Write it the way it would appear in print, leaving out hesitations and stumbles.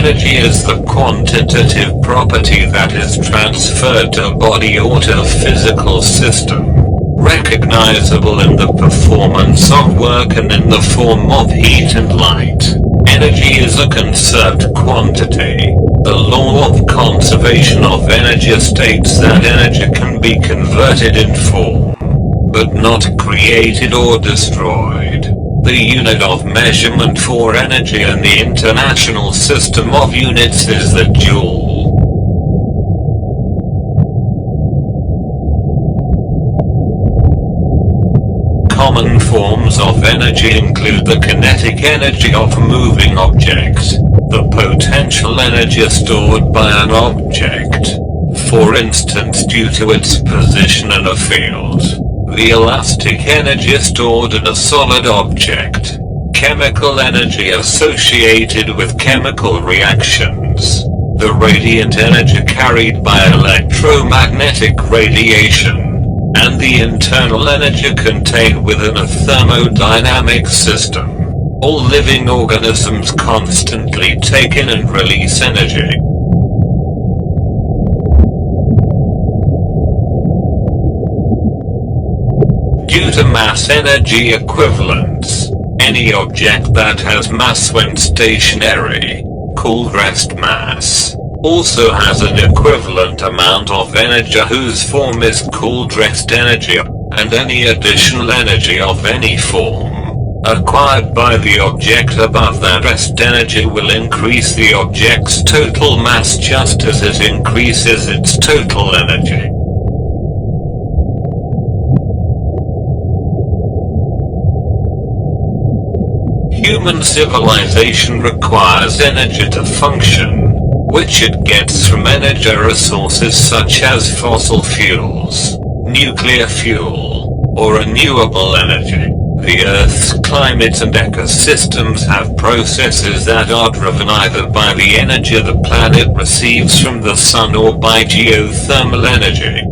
Energy is the quantitative property that is transferred to a body or to a physical system, recognizable in the performance of work and in the form of heat and light. Energy is a conserved quantity. The law of conservation of energy states that energy can be converted in form, but not created or destroyed. The unit of measurement for energy in the International System of Units is the joule. Common forms of energy include the kinetic energy of a moving object, the potential energy stored by an object, for instance due to its position in a field, the elastic energy stored in a solid object, chemical energy associated with chemical reactions, the radiant energy carried by electromagnetic radiation, and the internal energy contained within a thermodynamic system. All living organisms constantly take in and release energy. Due to mass energy equivalence, any object that has mass when stationary, called rest mass, also has an equivalent amount of energy whose form is called rest energy, and any additional energy of any form acquired by the object above that rest energy will increase the object's total mass just as it increases its total energy. Human civilization requires energy to function, which it gets from energy resources such as fossil fuels, nuclear fuel, or renewable energy. The Earth's climate and ecosystems have processes that are driven either by the energy the planet receives from the sun or by geothermal energy.